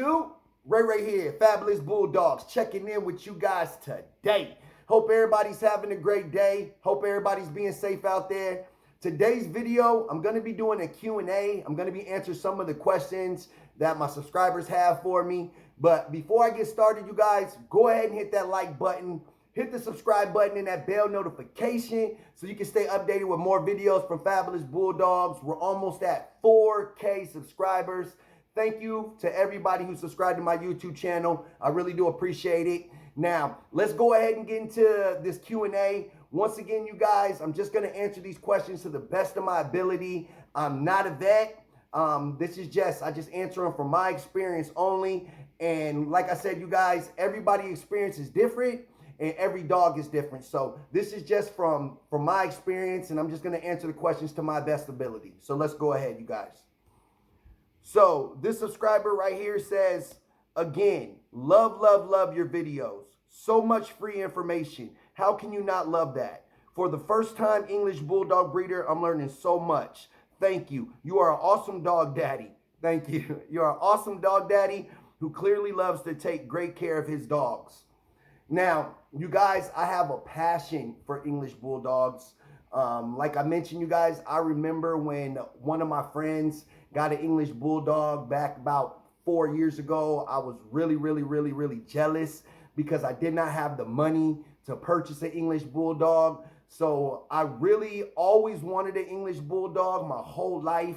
YouTube? Ray here, Fabulous Bulldogs, checking in with you guys today. Hope everybody's having a great day. Hope everybody's being safe out there. Today's video, I'm going to be doing a Q&A. I'm going to be answering some of the questions that my subscribers have for me. But before I get started, you guys, go ahead and hit that like button. Hit the subscribe button and that bell notification so you can stay updated with more videos from Fabulous Bulldogs. We're almost at 4K subscribers. Thank you to everybody who subscribed to my YouTube channel. I really do appreciate it. Now, let's go ahead and get into this Q&A. Once again, you guys, I'm just going to answer these questions to the best of my ability. I'm not a vet. I just answer them from my experience only. And like I said, you guys, everybody's experience is different. And every dog is different. So this is just from my experience, and I'm just going to answer the questions to my best ability. So let's go ahead, you guys. So this subscriber right here says, again, love your videos. So much free information. How can you not love that? For the first time English Bulldog breeder, I'm learning so much. Thank you. You are an awesome dog daddy. Thank you. You're an awesome dog daddy who clearly loves to take great care of his dogs. Now, you guys, I have a passion for English Bulldogs. Like I mentioned, you guys, I remember when one of my friends got an English Bulldog back about 4 years ago. I was really jealous because I did not have the money to purchase an English Bulldog. So I really always wanted an English Bulldog my whole life.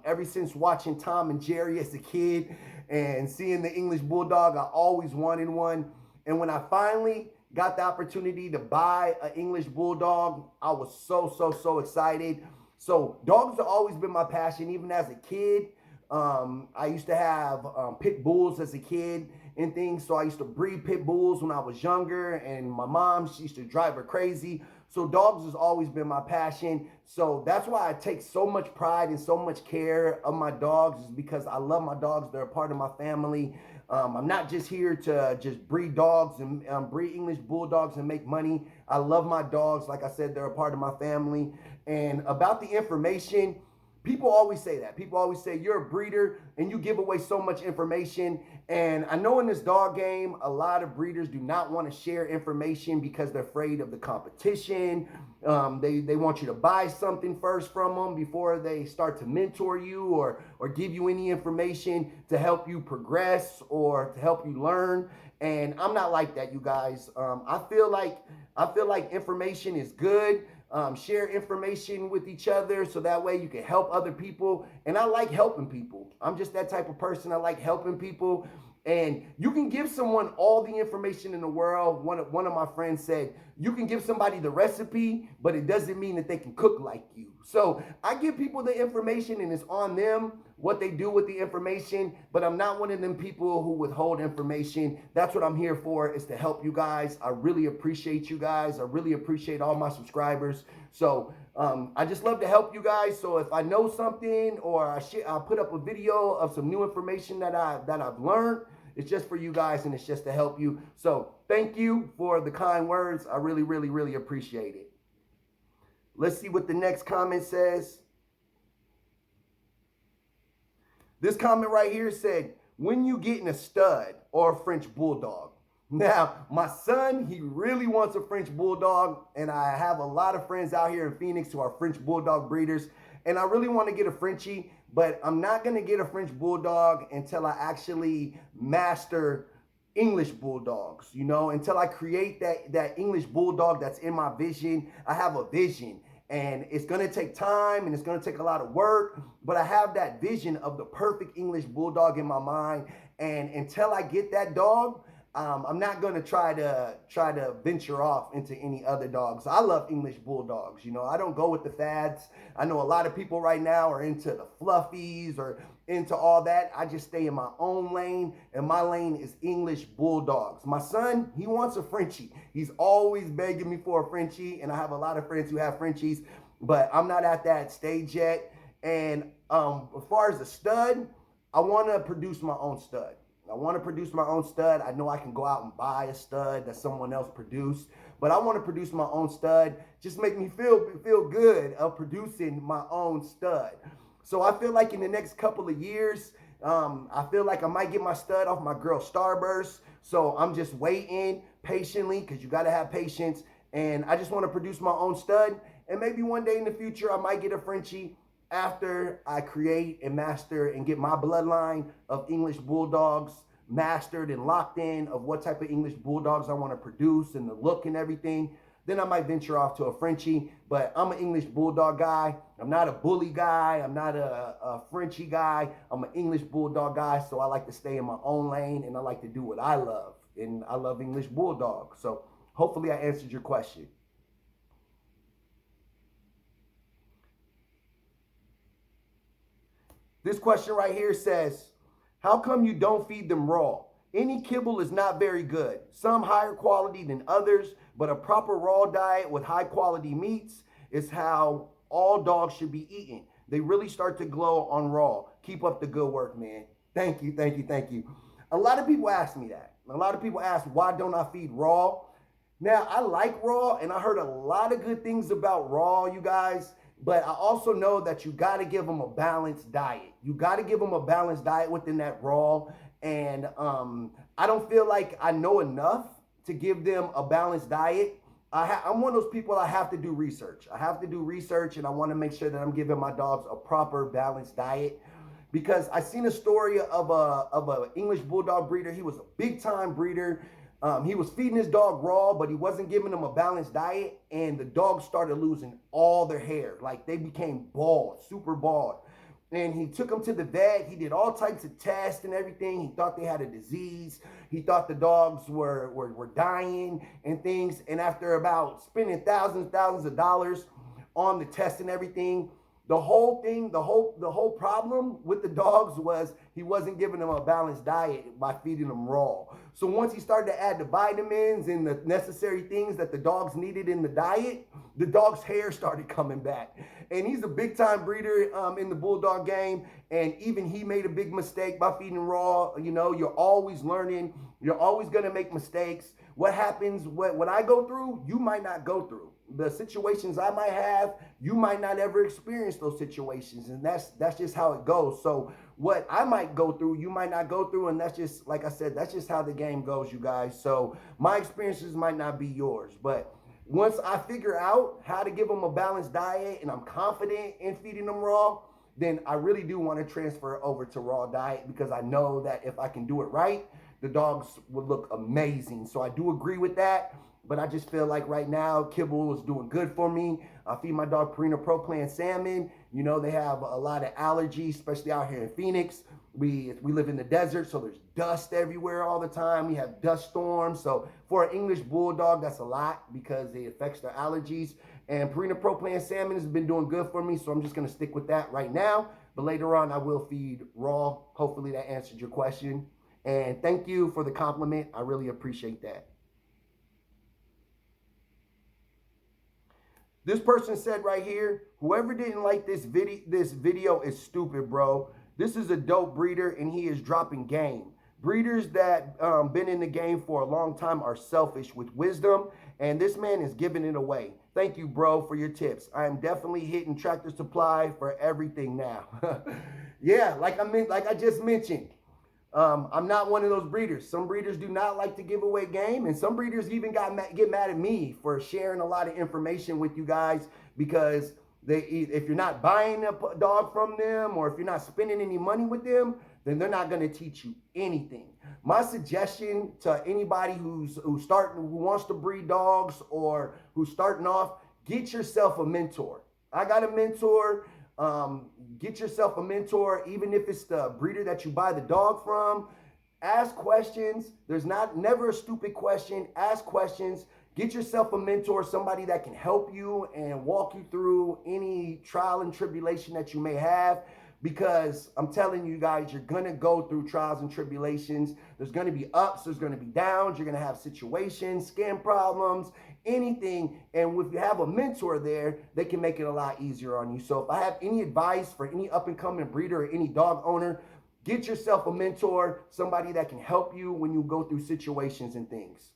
Ever since watching Tom and Jerry as a kid and seeing the English Bulldog, I always wanted one. And when I finally got the opportunity to buy an English Bulldog, I was so excited. So dogs have always been my passion, even as a kid. I used to have pit bulls as a kid and things. So I used to breed pit bulls when I was younger, and my mom, she used to drive her crazy. So dogs has always been my passion. So that's why I take so much pride and so much care of my dogs, is because I love my dogs. They're a part of my family. I'm not just here to just breed dogs and breed English Bulldogs and make money. I love my dogs. Like I said, they're a part of my family. And about the information, people always say that. People always say, you're a breeder and you give away so much information. And I know in this dog game, a lot of breeders do not want to share information because they're afraid of the competition. They want you to buy something first from them before they start to mentor you or give you any information to help you progress or to help you learn. And I'm not like that, you guys. I feel like information is good. Share information with each other so that way you can help other people. And I like helping people. I'm just that type of person. I like helping people. And you can give someone all the information in the world. One of my friends said, you can give somebody the recipe, but it doesn't mean that they can cook like you. So I give people the information and it's on them what they do with the information, but I'm not one of them people who withhold information. That's what I'm here for, is to help you guys. I really appreciate you guys. I really appreciate all my subscribers. So I just love to help you guys. So if I know something or I put up a video of some new information that I've learned, it's just for you guys and it's just to help you. So thank you for the kind words. I really appreciate it. Let's see what the next comment says. This comment right here said, when you getting a stud or a French Bulldog? Now, my son, he really wants a French Bulldog, and I have a lot of friends out here in Phoenix who are French Bulldog breeders, and I really want to get a Frenchie, but I'm not going to get a French Bulldog until I actually master English Bulldogs, you know, until I create that English Bulldog that's in my vision. I have a vision. And it's going to take time and it's going to take a lot of work, but I have that vision of the perfect English Bulldog in my mind. And until I get that dog, I'm not going to try to venture off into any other dogs. I love English Bulldogs. You know, I don't go with the fads. I know a lot of people right now are into the fluffies or into all that. I just stay in my own lane, and my lane is English Bulldogs. My son, he wants a Frenchie. He's always begging me for a Frenchie, and I have a lot of friends who have Frenchies, but I'm not at that stage yet. And as far as the stud, I want to produce my own stud. I know I can go out and buy a stud that someone else produced, but I want to produce my own stud. Just make me feel good of producing my own stud. So I feel like in the next couple of years, I feel like I might get my stud off my girl Starburst. So I'm just waiting patiently, because you got to have patience. And I just want to produce my own stud. And maybe one day in the future, I might get a Frenchie after I create and master and get my bloodline of English Bulldogs mastered and locked in of what type of English Bulldogs I want to produce and the look and everything. Then I might venture off to a Frenchie, but I'm an English Bulldog guy. I'm not a bully guy. I'm not a Frenchie guy. I'm an English Bulldog guy, so I like to stay in my own lane, and I like to do what I love, and I love English Bulldog. So hopefully I answered your question. This question right here says, how come you don't feed them raw? Any kibble is not very good. Some higher quality than others, but a proper raw diet with high quality meats is how all dogs should be eaten. They really start to glow on raw. Keep up the good work, man. Thank you, thank you, thank you. A lot of people ask me that. A lot of people ask, why don't I feed raw? Now, I like raw, and I heard a lot of good things about raw, you guys. But I also know that you got to give them a balanced diet. You got to give them a balanced diet within that raw. And I don't feel like I know enough to give them a balanced diet. I'm one of those people, I have to do research. I have to do research, and I want to make sure that I'm giving my dogs a proper balanced diet. Because I seen a story of a English Bulldog breeder. He was a big-time breeder. He was feeding his dog raw, but he wasn't giving them a balanced diet, and the dogs started losing all their hair. Like, they became bald, super bald. And he took them to the vet. He did all types of tests and everything. He thought they had a disease. He thought the dogs were dying and things. And after about spending thousands of dollars on the test and everything, the whole problem with the dogs was he wasn't giving them a balanced diet by feeding them raw. So once he started to add the vitamins and the necessary things that the dogs needed in the diet, the dog's hair started coming back. And he's a big time breeder in the Bulldog game. And even he made a big mistake by feeding raw. You know, you're always learning. You're always going to make mistakes. What happens, what I go through, you might not go through. The situations I might have, you might not ever experience those situations, and that's just how it goes. So what I might go through, you might not go through, and that's just, like I said, that's just how the game goes, you guys. So my experiences might not be yours, but once I figure out how to give them a balanced diet and I'm confident in feeding them raw, then I really do want to transfer over to raw diet, because I know that if I can do it right, the dogs would look amazing. So I do agree with that. But I just feel like right now, kibble is doing good for me. I feed my dog Purina Pro Plan salmon. You know, they have a lot of allergies, especially out here in Phoenix. We live in the desert, so there's dust everywhere all the time. We have dust storms. So for an English Bulldog, that's a lot, because it affects their allergies. And Purina Pro Plan salmon has been doing good for me, so I'm just going to stick with that right now. But later on, I will feed raw. Hopefully that answered your question. And thank you for the compliment. I really appreciate that. This person said right here, whoever didn't like this video is stupid, bro. This is a dope breeder, and he is dropping game. Breeders that been in the game for a long time are selfish with wisdom, and this man is giving it away. Thank you, bro, for your tips. I am definitely hitting Tractor Supply for everything now. Yeah, like I just mentioned. I'm not one of those breeders. Some breeders do not like to give away game, and some breeders even get mad at me for sharing a lot of information with you guys, because if you're not buying a dog from them, or if you're not spending any money with them, then they're not going to teach you anything. My suggestion to anybody who wants to breed dogs, or who's starting off, get yourself a mentor. I got a mentor. Get yourself a mentor, even if it's the breeder that you buy the dog from. Ask questions. There's never a stupid question. Ask questions. Get yourself a mentor, somebody that can help you and walk you through any trial and tribulation that you may have. Because I'm telling you guys, you're going to go through trials and tribulations. There's going to be ups, there's going to be downs. You're going to have situations, skin problems, anything. And if you have a mentor there, they can make it a lot easier on you. So if I have any advice for any up-and-coming breeder or any dog owner, get yourself a mentor, somebody that can help you when you go through situations and things.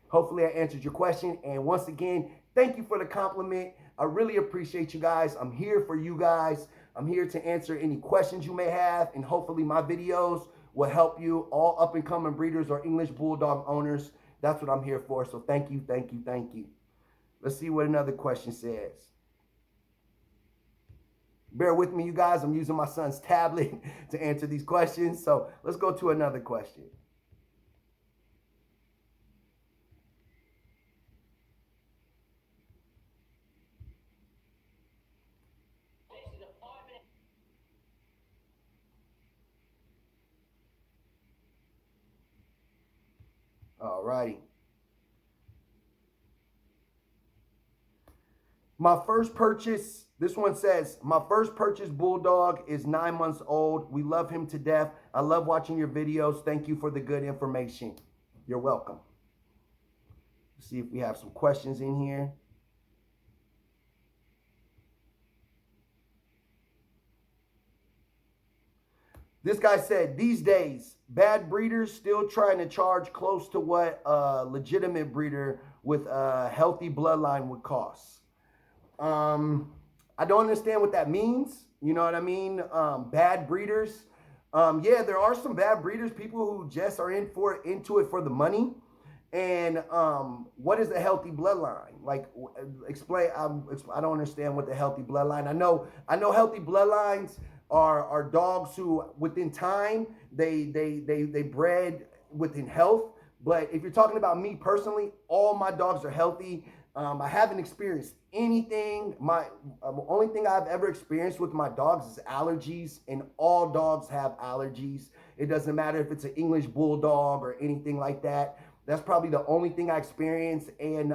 Hopefully I answered your question. And once again, thank you for the compliment. I really appreciate you guys. I'm here for you guys. I'm here to answer any questions you may have, and hopefully my videos will help you, all up-and-coming breeders or English Bulldog owners. That's what I'm here for. So thank you, thank you, thank you. Let's see what another question says. Bear with me, you guys. I'm using my son's tablet to answer these questions. So let's go to another question. All righty. My first purchase, this one says, my first purchase Bulldog is 9 months old. We love him to death. I love watching your videos. Thank you for the good information. You're welcome. Let's see if we have some questions in here. This guy said, these days, bad breeders still trying to charge close to what a legitimate breeder with a healthy bloodline would cost. I don't understand what that means. You know what I mean? Bad breeders. Yeah, there are some bad breeders, people who just are into it for the money. And what is a healthy bloodline? Like, explain. I don't understand what the healthy bloodline. I know healthy bloodlines are dogs who, within time, they bred within health. But if you're talking about me personally, all my dogs are healthy. I haven't experienced anything. My only thing I've ever experienced with my dogs is allergies, and all dogs have allergies. It doesn't matter if it's an English Bulldog or anything like that. That's probably the only thing I experienced. And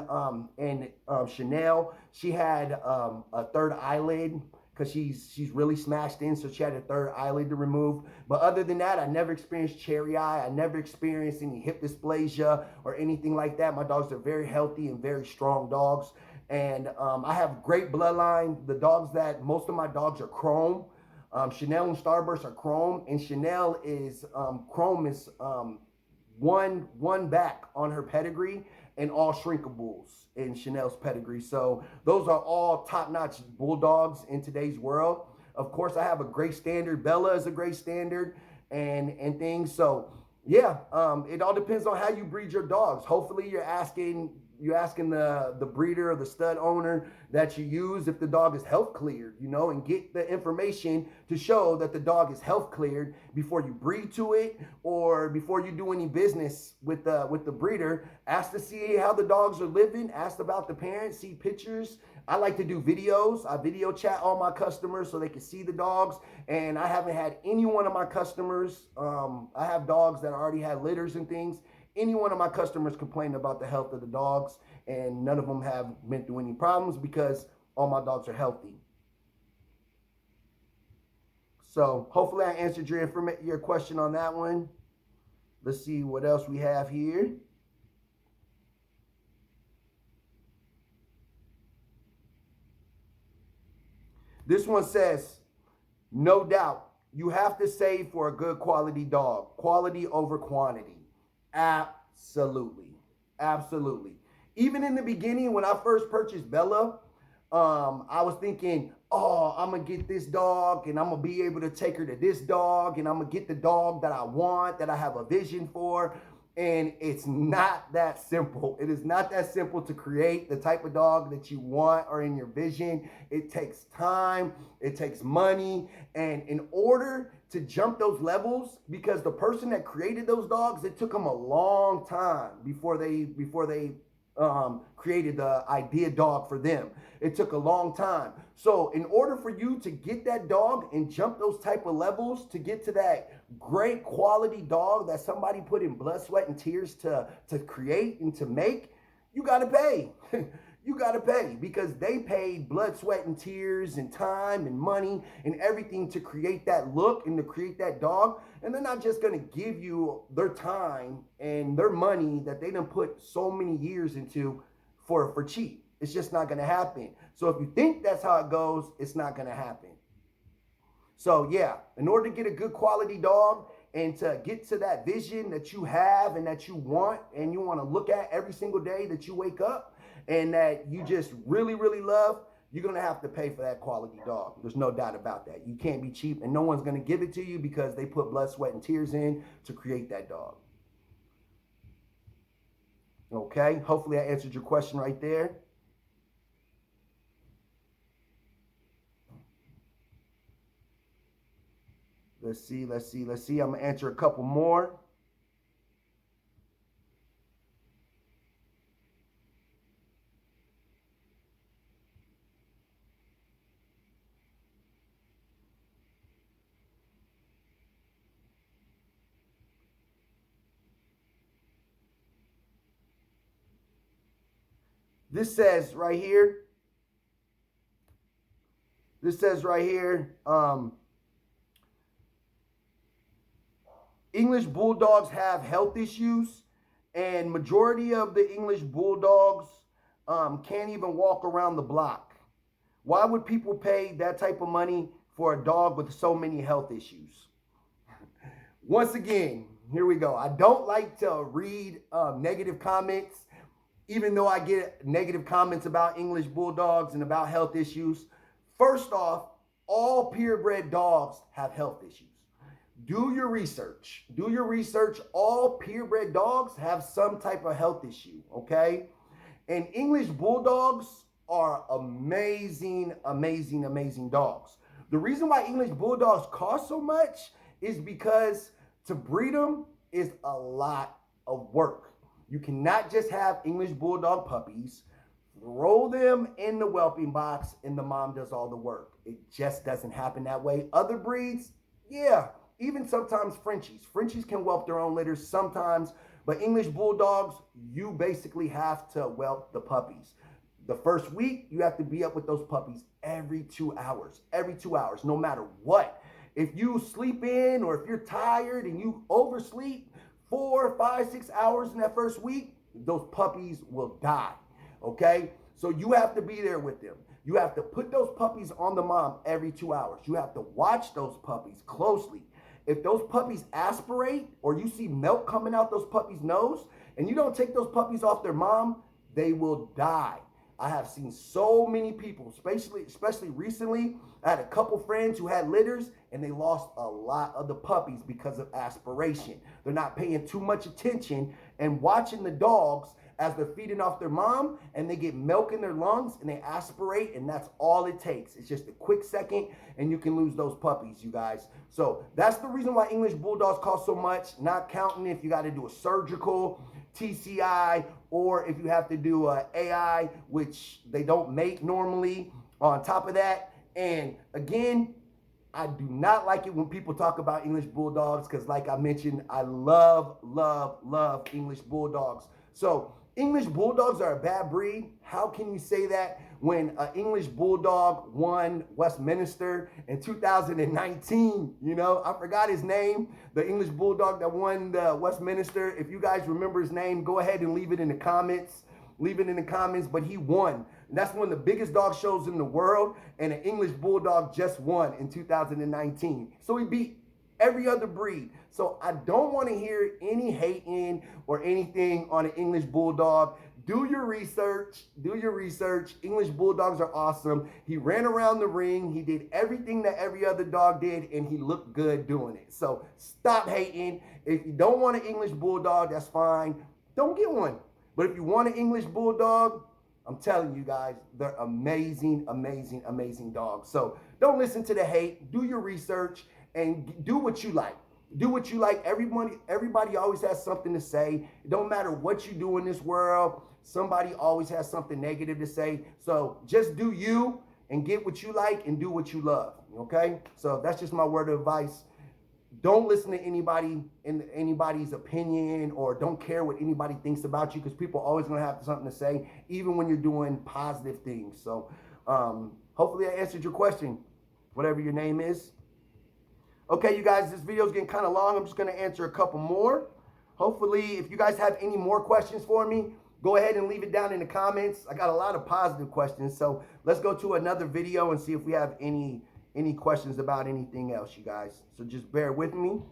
Chanel, she had a third eyelid because she's really smashed in, so she had a third eyelid to remove. But other than that, I never experienced cherry eye. I never experienced any hip dysplasia or anything like that. My dogs are very healthy and very strong dogs. And I have great bloodline. The dogs most of my dogs are chrome. Chanel and Starburst are chrome, and Chanel is chrome is one back on her pedigree, and all shrinkables in Chanel's pedigree. So those are all top-notch Bulldogs in today's world. Of course, I have a great standard. Bella is a great standard and things. So yeah, it all depends on how you breed your dogs. Hopefully you're asking the breeder or the stud owner that you use if the dog is health cleared, you know, and get the information to show that the dog is health cleared before you breed to it, or before you do any business with the breeder. Ask to see how the dogs are living, ask about the parents, see pictures. I like to do videos. I video chat all my customers so they can see the dogs, and I haven't had any one of my customers, I have dogs that already had litters and things. Any one of my customers complained about the health of the dogs, and none of them have been through any problems because all my dogs are healthy. So hopefully I answered your question on that one. Let's see what else we have here. This one says, no doubt, you have to save for a good quality dog. Quality over quantity. Absolutely. Absolutely. Even in the beginning, when I first purchased Bella, I was thinking, oh, I'm going to get this dog and I'm going to be able to take her to this dog, and I'm going to get the dog that I want, that I have a vision for. And it's not that simple. It is not that simple to create the type of dog that you want or in your vision. It takes time. It takes money. And in order to jump those levels, because the person that created those dogs, it took them a long time before they created the idea dog for them. It took a long time. So in order for you to get that dog and jump those type of levels, to get to that great quality dog that somebody put in blood, sweat, and tears to create and to make, you got to pay. You got to pay, because they paid blood, sweat, and tears and time and money and everything to create that look and to create that dog. And they're not just going to give you their time and their money that they done put so many years into for cheap. It's just not going to happen. So if you think that's how it goes, it's not going to happen. So yeah, in order to get a good quality dog and to get to that vision that you have and that you want and you want to look at every single day that you wake up, and that you just really, really love, you're going to have to pay for that quality dog. There's no doubt about that. You can't be cheap, and no one's going to give it to you because they put blood, sweat, and tears in to create that dog. Okay, hopefully I answered your question right there. Let's see. I'm going to answer a couple more. This says right here, English Bulldogs have health issues, and majority of the English Bulldogs can't even walk around the block. Why would people pay that type of money for a dog with so many health issues? Once again, here we go. I don't like to read negative comments, even though I get negative comments about English Bulldogs and about health issues. First off, all purebred dogs have health issues. Do your research. Do your research. All purebred dogs have some type of health issue, okay? And English Bulldogs are amazing, amazing, amazing dogs. The reason why English Bulldogs cost so much is because to breed them is a lot of work. You cannot just have English Bulldog puppies, throw them in the whelping box, and the mom does all the work. It just doesn't happen that way. Other breeds, yeah, even sometimes Frenchies. Frenchies can whelp their own litters sometimes, but English Bulldogs, you basically have to whelp the puppies. The first week, you have to be up with those puppies every 2 hours, no matter what. If you sleep in or if you're tired and you oversleep 4, 5, 6 hours in that first week, those puppies will die, okay? So you have to be there with them. You have to put those puppies on the mom every 2 hours. You have to watch those puppies closely. If those puppies aspirate or you see milk coming out those puppies' nose and you don't take those puppies off their mom, they will die. I have seen so many people, especially recently. I had a couple friends who had litters and they lost a lot of the puppies because of aspiration. They're not paying too much attention and watching the dogs as they're feeding off their mom and they get milk in their lungs and they aspirate, and that's all it takes. It's just a quick second and you can lose those puppies, you guys. So that's the reason why English Bulldogs cost so much, not counting if you got to do a surgical TCI or if you have to do a AI, which they don't make normally on top of that. And again, I do not like it when people talk about English Bulldogs because like I mentioned, I love English Bulldogs. So English Bulldogs are a bad breed. How can you say that when an English Bulldog won Westminster in 2019? You know, I forgot his name. The English Bulldog that won the Westminster. If you guys remember his name, go ahead and leave it in the comments. But he won. And that's one of the biggest dog shows in the world. And an English Bulldog just won in 2019. So he beat every other breed. So I don't want to hear any hating or anything on an English Bulldog. Do your research. English Bulldogs are awesome. He ran around the ring. He did everything that every other dog did, and he looked good doing it. So stop hating. If you don't want an English Bulldog, that's fine. Don't get one. But if you want an English Bulldog, I'm telling you guys, they're amazing dogs. So don't listen to the hate. Do your research and do what you like. Everybody always has something to say. It don't matter what you do in this world. Somebody always has something negative to say. So just do you and get what you like and do what you love. Okay? So that's just my word of advice. Don't listen to anybody's opinion, or don't care what anybody thinks about you, because people are always going to have something to say, even when you're doing positive things. So hopefully I answered your question, whatever your name is. Okay, you guys, this video is getting kind of long. I'm just going to answer a couple more. Hopefully, if you guys have any more questions for me, go ahead and leave it down in the comments. I got a lot of positive questions, so let's go to another video and see if we have any questions about anything else, you guys. So just bear with me.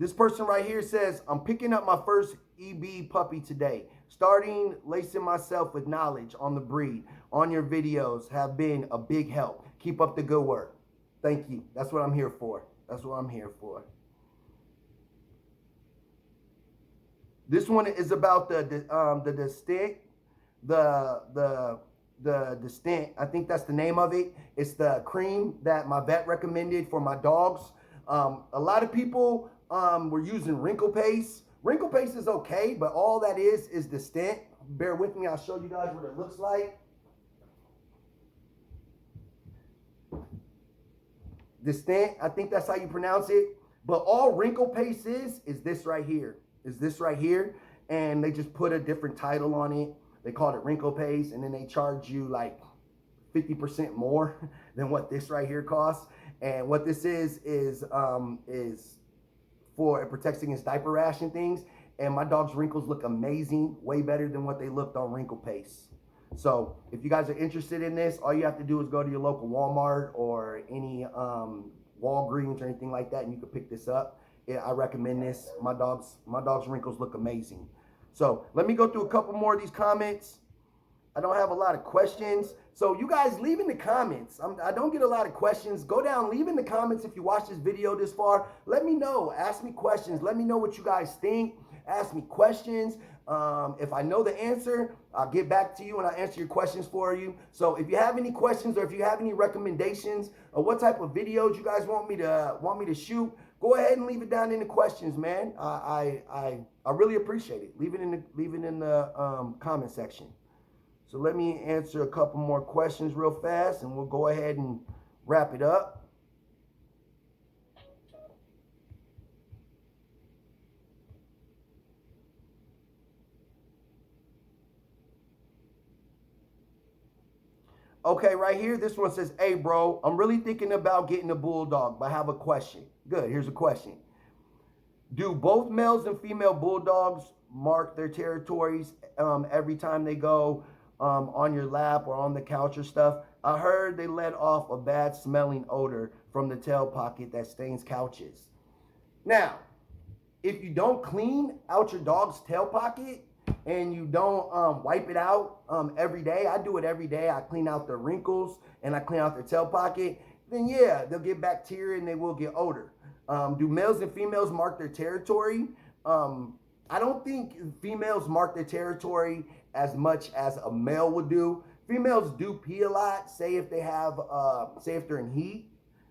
This person right here says, I'm picking up my first EB puppy today. Starting lacing myself with knowledge on the breed. On your videos have been a big help. Keep up the good work. Thank you. That's what I'm here for. That's what I'm here for. This one is about the distinct, the distinct. I think that's the name of it. It's the cream that my vet recommended for my dogs. A lot of people were using wrinkle paste. Wrinkle paste is okay, but all that is distinct. Bear with me. I'll show you guys what it looks like. Distinct, I think that's how you pronounce it. But all wrinkle paste is this right here. Is this right here. And they just put a different title on it. They called it wrinkle paste, and then they charge you like 50% more than what this right here costs. And what this is for, it protects against diaper rash and things. And my dog's wrinkles look amazing, way better than what they looked on wrinkle paste. So if you guys are interested in this, all you have to do is go to your local Walmart or any Walgreens or anything like that, and you can pick this up. I recommend this. My dog's wrinkles look amazing. So let me go through a couple more of these comments. I don't have a lot of questions. So you guys leave in the comments. I don't get a lot of questions. Go down, leave in the comments if you watch this video this far. Let me know. Ask me questions. Let me know what you guys think. Ask me questions. If I know the answer, I'll get back to you and I'll answer your questions for you. So if you have any questions or if you have any recommendations of what type of videos you guys want me to shoot, go ahead and leave it down in the questions, man. I really appreciate it. Leave it in the comment section. So let me answer a couple more questions real fast, and we'll go ahead and wrap it up. Okay, right here, this one says, hey, bro, I'm really thinking about getting a Bulldog, but I have a question. Good, here's a question. Do both males and female Bulldogs mark their territories every time they go on your lap or on the couch or stuff? I heard they let off a bad smelling odor from the tail pocket that stains couches. Now, if you don't clean out your dog's tail pocket and you don't wipe it out every day, I do it every day. I clean out their wrinkles and I clean out their tail pocket. Then yeah, they'll get bacteria and they will get odor. Do males and females mark their territory? I don't think females mark their territory as much as a male would do. Females do pee a lot. Say if they have, say if they're in heat,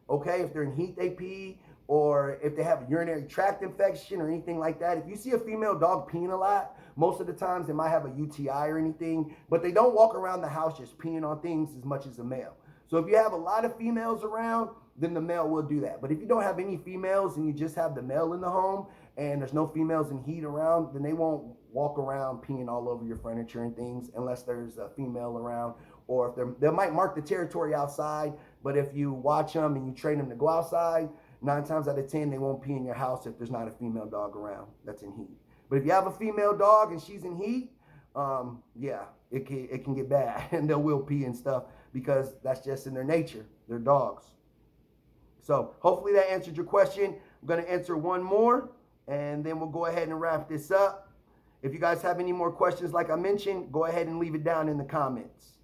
okay? If they're in heat, they pee, or if they have a urinary tract infection or anything like that. If you see a female dog peeing a lot, most of the times they might have a UTI or anything, but they don't walk around the house just peeing on things as much as a male. So if you have a lot of females around, then the male will do that. But if you don't have any females and you just have the male in the home and there's no females in heat around, then they won't walk around peeing all over your furniture and things unless there's a female around. Or if they might mark the territory outside, but if you watch them and you train them to go outside, 9 times out of 10, they won't pee in your house if there's not a female dog around that's in heat. But if you have a female dog and she's in heat, yeah, it can get bad and they will pee and stuff because that's just in their nature. They're dogs. So hopefully that answered your question. I'm going to answer one more and then we'll go ahead and wrap this up. If you guys have any more questions, like I mentioned, go ahead and leave it down in the comments.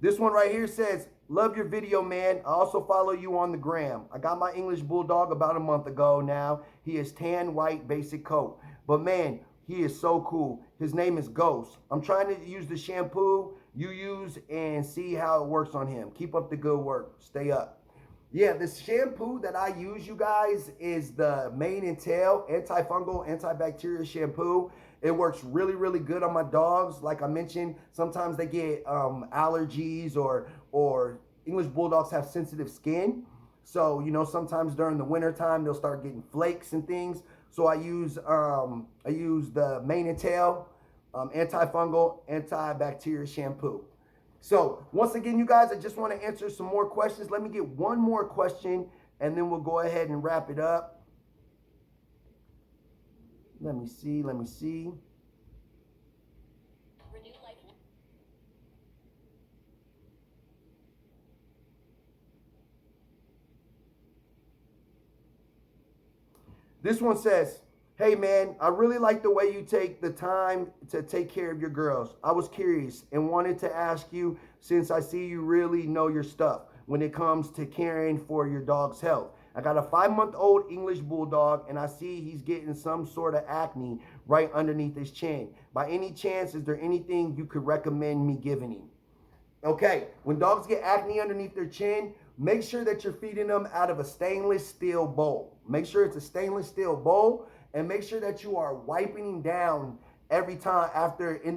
This one right here says, love your video, man. I also follow you on the gram. I got my English Bulldog about a month ago now. He is tan, white, basic coat. But man, he is so cool. His name is Ghost. I'm trying to use the shampoo you use and see how it works on him. Keep up the good work. Stay up. Yeah, the shampoo that I use, you guys, is the Mane and Tail antifungal, antibacterial shampoo. It works really, really good on my dogs. Like I mentioned, sometimes they get allergies or English Bulldogs have sensitive skin. So, you know, sometimes during the winter time, they'll start getting flakes and things. So I use the Mane and Tail antifungal, antibacterial shampoo. So once again, you guys, I just want to answer some more questions. Let me get one more question and then we'll go ahead and wrap it up. Let me see. This one says, hey man, I really like the way you take the time to take care of your girls. I was curious and wanted to ask you, since I see you really know your stuff when it comes to caring for your dog's health. I got a 5-month-old English Bulldog and I see he's getting some sort of acne right underneath his chin. By any chance, is there anything you could recommend me giving him? Okay, when dogs get acne underneath their chin, make sure that you're feeding them out of a stainless steel bowl. Make sure it's a stainless steel bowl, and make sure that you are wiping him down every time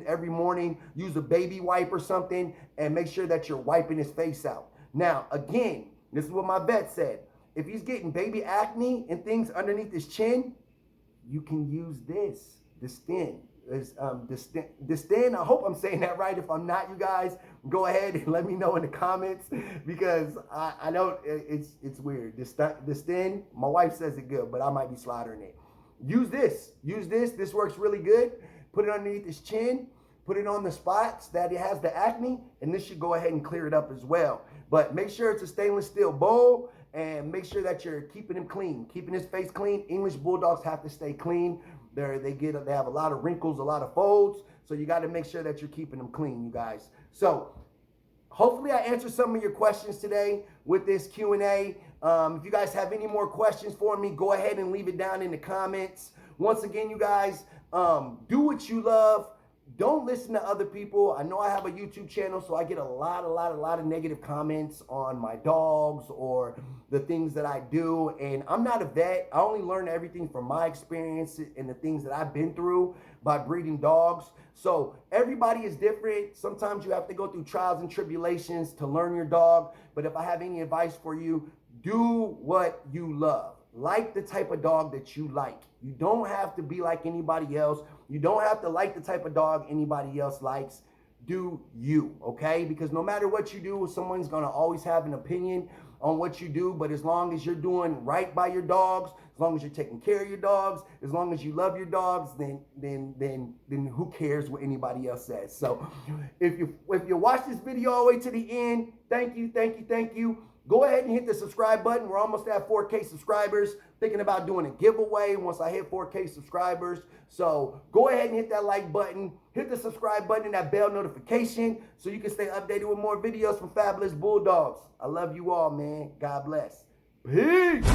every morning. Use a baby wipe or something, and make sure that you're wiping his face out. Now, again, this is what my vet said. If he's getting baby acne and things underneath his chin, you can use this, Distin. Distin, I hope I'm saying that right. If I'm not, you guys, go ahead and let me know in the comments, because I know it's weird. Distin, my wife says it good, but I might be slaughtering it. Use this. This works really good. Put it underneath his chin. Put it on the spots that it has the acne, and this should go ahead and clear it up as well. But make sure it's a stainless steel bowl, and make sure that you're keeping him clean, keeping his face clean. English Bulldogs have to stay clean. They have a lot of wrinkles, a lot of folds, so you got to make sure that you're keeping them clean, you guys. So hopefully I answered some of your questions today with this Q&A. If you guys have any more questions for me, go ahead and leave it down in the comments. Once again, you guys, do what you love. Don't listen to other people. I know I have a YouTube channel, so I get a lot of negative comments on my dogs or the things that I do. And I'm not a vet. I only learn everything from my experience and the things that I've been through by breeding dogs. So everybody is different. Sometimes you have to go through trials and tribulations to learn your dog. But if I have any advice for you, do what you love. Like the type of dog that you like. You don't have to be like anybody else. You don't have to like the type of dog anybody else likes. Do you, okay? Because no matter what you do, someone's gonna always have an opinion on what you do. But as long as you're doing right by your dogs, as long as you're taking care of your dogs, as long as you love your dogs, then who cares what anybody else says? So if you watch this video all the way to the end, thank you. Go ahead and hit the subscribe button. We're almost at 4K subscribers. Thinking about doing a giveaway once I hit 4K subscribers. So go ahead and hit that like button. Hit the subscribe button and that bell notification so you can stay updated with more videos from Fabulous Bulldogs. I love you all, man. God bless. Peace.